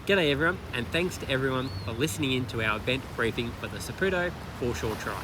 G'day everyone, and thanks to everyone for listening in to our event briefing for the Saputo Foreshore Tri.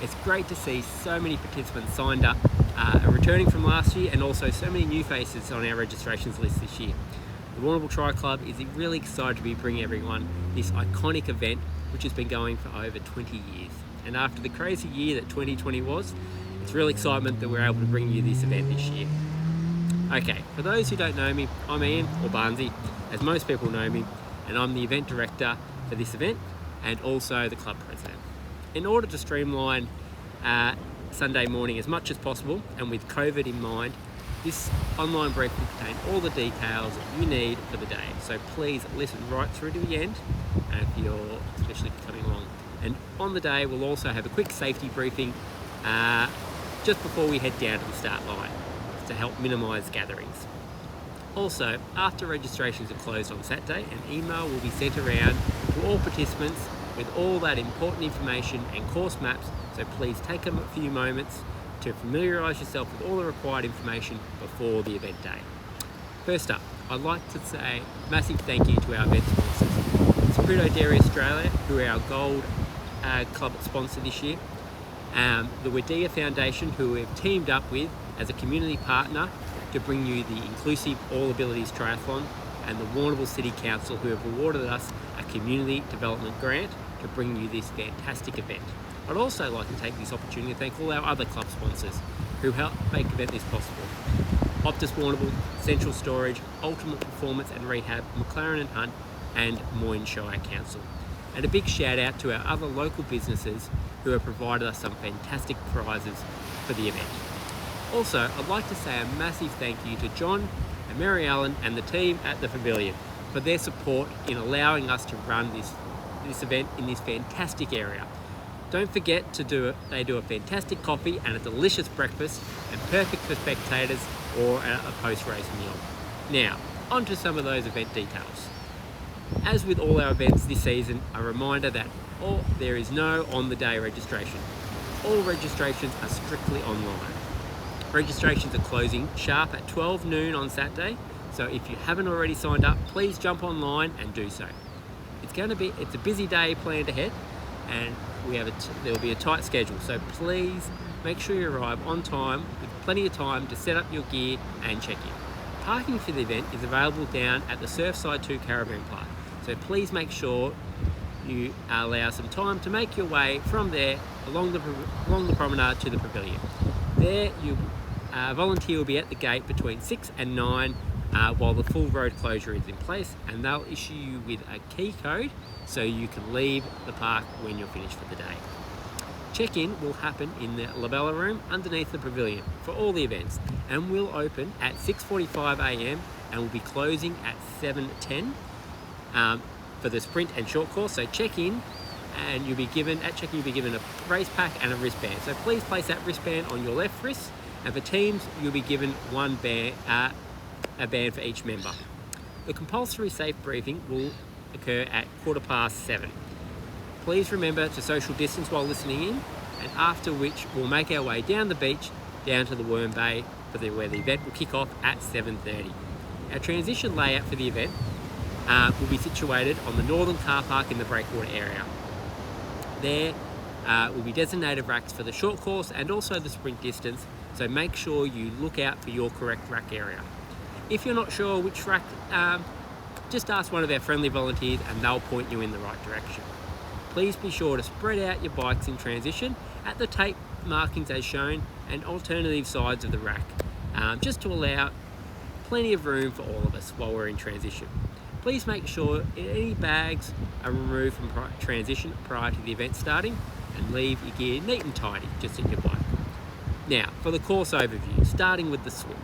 It's great to see so many participants signed up, returning from last year, and also so many new faces on our registrations list this year. The Warrnambool Tri Club is really excited to be bringing everyone this iconic event which has been going for over 20 years. And after the crazy year that 2020 was, it's real excitement that we're able to bring you this event this year. Okay, for those who don't know me, I'm Ian, or Barnsey, as most people know me, and I'm the event director for this event and also the club president. In order to streamline Sunday morning as much as possible, and with COVID in mind, this online briefing will contain all the details that you need for the day. So please listen right through to the end, if you're especially coming along. And on the day, we'll also have a quick safety briefing just before we head down to the start line to help minimise gatherings. Also, after registrations are closed on Saturday, an email will be sent around to all participants with all that important information and course maps, so please take a few moments to familiarise yourself with all the required information before the event day. First up, I'd like to say a massive thank you to our event sponsors. Saputo Dairy Australia, who are our gold club sponsor this year. The Wadia Foundation, who we've teamed up with as a community partner to bring you the Inclusive All Abilities Triathlon, and the Warrnambool City Council, who have awarded us a community development grant to bring you this fantastic event. I'd also like to take this opportunity to thank all our other club sponsors who help make event this possible. Optus Warrnambool, Central Storage, Ultimate Performance and Rehab, McLaren and Hunt, and Moyne Shire Council. And a big shout out to our other local businesses who have provided us some fantastic prizes for the event. Also, I'd like to say a massive thank you to John and Mary Ellen and the team at the Pavilion for their support in allowing us to run this event in this fantastic area. Don't forget they do a fantastic coffee and a delicious breakfast, and perfect for spectators or a post-race meal. Now, on to some of those event details. As with all our events this season, a reminder that there is no on-the-day registration. All registrations are strictly online. Registrations are closing sharp at 12 noon on Saturday, so if you haven't already signed up, please jump online and do so. It's a busy day planned ahead, and there will be a tight schedule, so please make sure you arrive on time with plenty of time to set up your gear and check in. Parking for the event is available down at the Surfside 2 Caravan Park, so please make sure you allow some time to make your way from there along the promenade to the pavilion. There, a volunteer will be at the gate between 6 and 9 while the full road closure is in place, and they'll issue you with a key code so you can leave the park when you're finished for the day. Check-in will happen in the Labella room underneath the pavilion for all the events, and will open at 6:45 a.m. and will be closing at 7:10 for the sprint and short course. So check-in, and you'll be given a race pack and a wristband. So please place that wristband on your left wrist, and for teams you'll be given one band, a band for each member. The compulsory safe briefing will occur at 7:15. Please remember to social distance while listening in, and after which we'll make our way down the beach down to the Worm Bay where the event will kick off at 7:30. Our transition layout for the event will be situated on the northern car park in the breakwater area. There will be designated racks for the short course and also the sprint distance, so make sure you look out for your correct rack area. If you're not sure which rack, just ask one of our friendly volunteers and they'll point you in the right direction. Please be sure to spread out your bikes in transition at the tape markings as shown and alternative sides of the rack, just to allow plenty of room for all of us while we're in transition. Please make sure any bags are removed from transition prior to the event starting, and leave your gear neat and tidy just in your bike. Now, for the course overview, starting with the swim.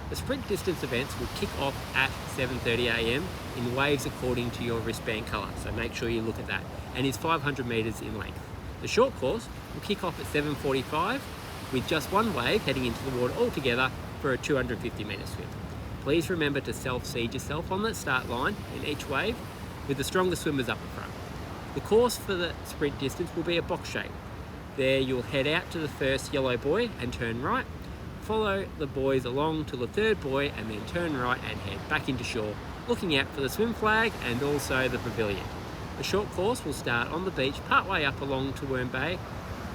The sprint distance events will kick off at 7:30 a.m. in waves according to your wristband colour, so make sure you look at that, and is 500 metres in length. The short course will kick off at 7:45 with just one wave heading into the water altogether for a 250 metre swim. Please remember to self-seed yourself on the start line in each wave, with the stronger swimmers up the front. The course for the sprint distance will be a box shape. There you'll head out to the first yellow buoy and turn right, follow the buoys along to the third buoy and then turn right and head back into shore looking out for the swim flag and also the pavilion. The short course will start on the beach partway up along to Worm Bay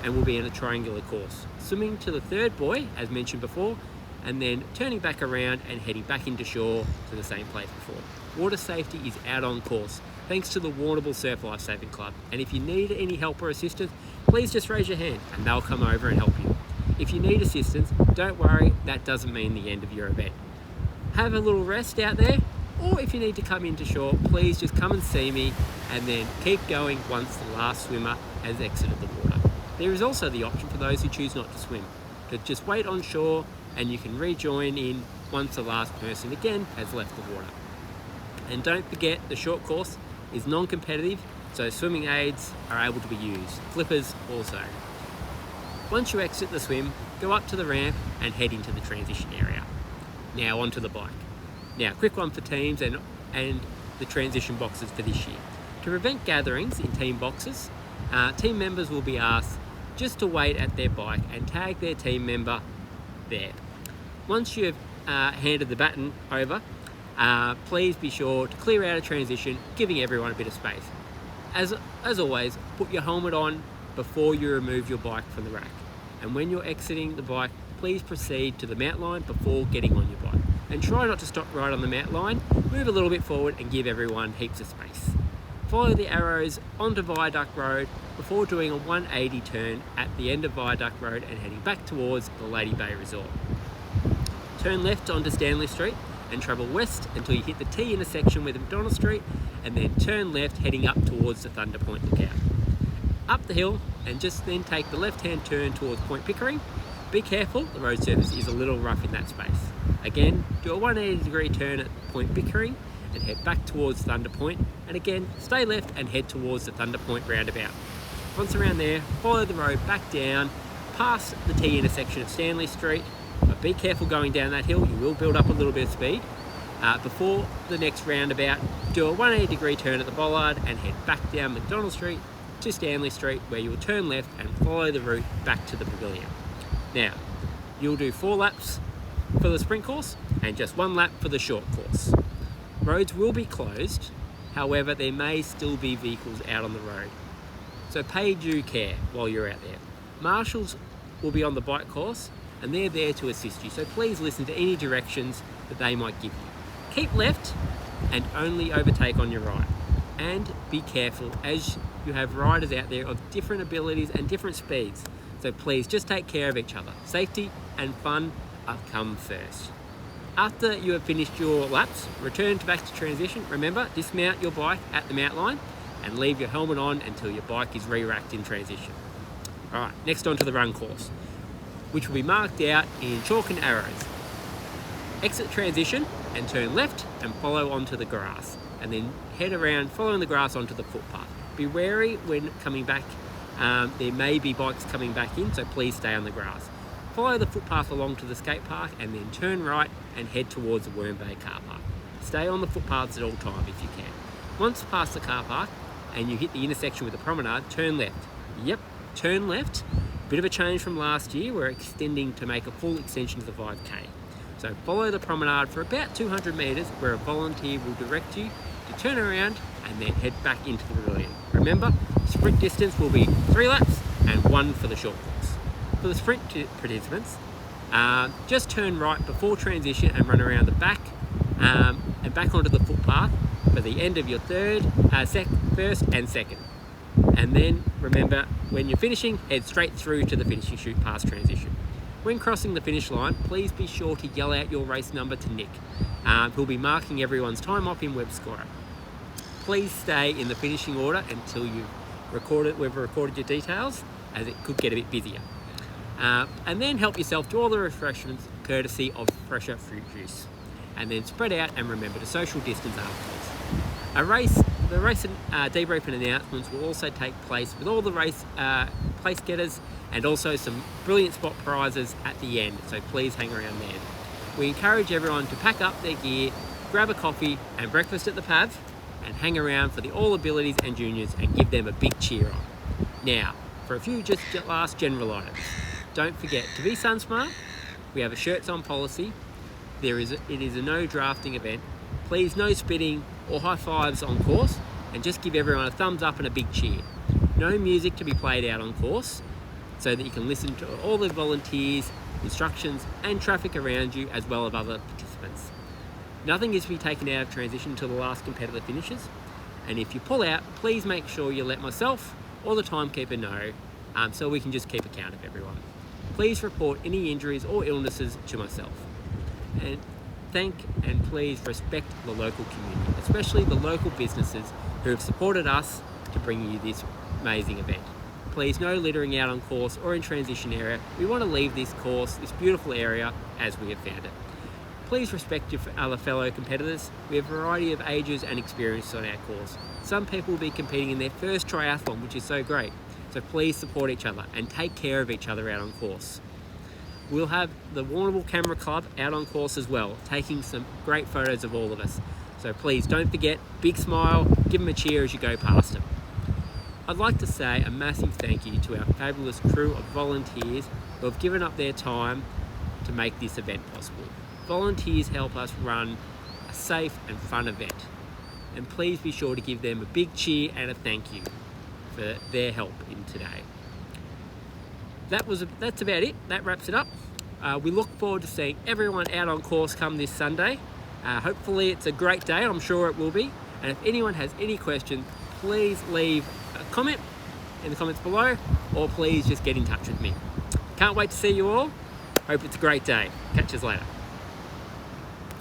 and will be in a triangular course. Swimming to the third buoy, as mentioned before, and then turning back around and heading back into shore to the same place before. Water safety is out on course, thanks to the Warrnambool Surf Lifesaving Club. And if you need any help or assistance, please just raise your hand and they'll come over and help you. If you need assistance, don't worry, that doesn't mean the end of your event. Have a little rest out there, or if you need to come into shore, please just come and see me and then keep going once the last swimmer has exited the water. There is also the option for those who choose not to swim, to just wait on shore and you can rejoin in once the last person again has left the water. And don't forget, the short course is non-competitive, so swimming aids are able to be used, flippers also. Once you exit the swim, go up to the ramp and head into the transition area. Now onto the bike. Now, quick one for teams and the transition boxes for this year. To prevent gatherings in team boxes, team members will be asked just to wait at their bike and tag their team member there. Once you've handed the baton over, please be sure to clear out a transition, giving everyone a bit of space. As always, put your helmet on before you remove your bike from the rack. And when you're exiting the bike, please proceed to the mount line before getting on your bike. And try not to stop right on the mount line, move a little bit forward and give everyone heaps of space. Follow the arrows onto Viaduct Road before doing a 180 turn at the end of Viaduct Road and heading back towards the Lady Bay Resort. Turn left onto Stanley Street and travel west until you hit the T intersection with McDonald Street, and then turn left heading up towards the Thunder Point Lookout. Up the hill and just then take the left-hand turn towards Point Pickering. Be careful, the road surface is a little rough in that space. Again, do a 180-degree turn at Point Pickering and head back towards Thunder Point, and again, stay left and head towards the Thunder Point roundabout. Once around there, follow the road back down, past the T intersection of Stanley Street, but be careful going down that hill, you will build up a little bit of speed. Before the next roundabout, do a 180-degree turn at the Bollard and head back down McDonald Street to Stanley Street, where you will turn left and follow the route back to the pavilion. Now, you'll do 4 laps for the sprint course and just 1 lap for the short course. Roads will be closed, however there may still be vehicles out on the road, so pay due care while you're out there. Marshals will be on the bike course and they're there to assist you, so please listen to any directions that they might give you. Keep left and only overtake on your right, and be careful as you have riders out there of different abilities and different speeds, so please just take care of each other. Safety and fun come first. After you have finished your laps, return back to transition. Remember, dismount your bike at the mount line and leave your helmet on until your bike is re-racked in transition. Alright, next on to the run course, which will be marked out in chalk and arrows. Exit transition and turn left and follow onto the grass, and then head around following the grass onto the footpath. Be wary when coming back, there may be bikes coming back in, so please stay on the grass. Follow the footpath along to the skate park and then turn right and head towards the Worm Bay car park. Stay on the footpaths at all times if you can. Once past the car park and you hit the intersection with the promenade, turn left. Yep, turn left. Bit of a change from last year, we're extending to make a full extension to the 5K. So follow the promenade for about 200 metres where a volunteer will direct you to turn around and then head back into the pavilion. Remember, sprint distance will be 3 laps and 1 for the short course. For the sprint participants, just turn right before transition and run around the back and back onto the footpath for the end of your first and second. And then remember, when you're finishing, head straight through to the finishing chute past transition. When crossing the finish line, please be sure to yell out your race number to Nick, who'll be marking everyone's time off in WebScorer. Please stay in the finishing order until we've recorded your details, as it could get a bit busier. And then help yourself to all the refreshments courtesy of fresher fruit juice. And then spread out and remember to social distance afterwards. The race debrief and announcements will also take place with all the race place getters and also some brilliant spot prizes at the end, so please hang around there. We encourage everyone to pack up their gear, grab a coffee and breakfast at the PAV, and hang around for the All Abilities and Juniors and give them a big cheer on. Now, for a few just last general items. Don't forget to be sun smart. We have a shirts on policy. It is a no drafting event. Please no spitting or high fives on course, and just give everyone a thumbs up and a big cheer. No music to be played out on course, so that you can listen to all the volunteers, instructions and traffic around you, as well as other participants. Nothing is to be taken out of transition until the last competitor finishes, and if you pull out, please make sure you let myself or the timekeeper know, so we can just keep account of everyone. Please report any injuries or illnesses to myself. And thank and please respect the local community, especially the local businesses who have supported us to bring you this amazing event. Please no littering out on course or in transition area. We want to leave this course, this beautiful area, as we have found it. Please respect your other fellow competitors. We have a variety of ages and experiences on our course. Some people will be competing in their first triathlon, which is so great. So please support each other and take care of each other out on course. We'll have the Warrnambool Camera Club out on course as well, taking some great photos of all of us. So please don't forget, big smile, give them a cheer as you go past them. I'd like to say a massive thank you to our fabulous crew of volunteers who have given up their time to make this event possible. Volunteers help us run a safe and fun event. And please be sure to give them a big cheer and a thank you for their help in today. That's about it. That wraps it up. We look forward to seeing everyone out on course come this Sunday. Hopefully it's a great day. I'm sure it will be. And if anyone has any questions, please leave a comment in the comments below, or please just get in touch with me. Can't wait to see you all. Hope it's a great day. Catch us later.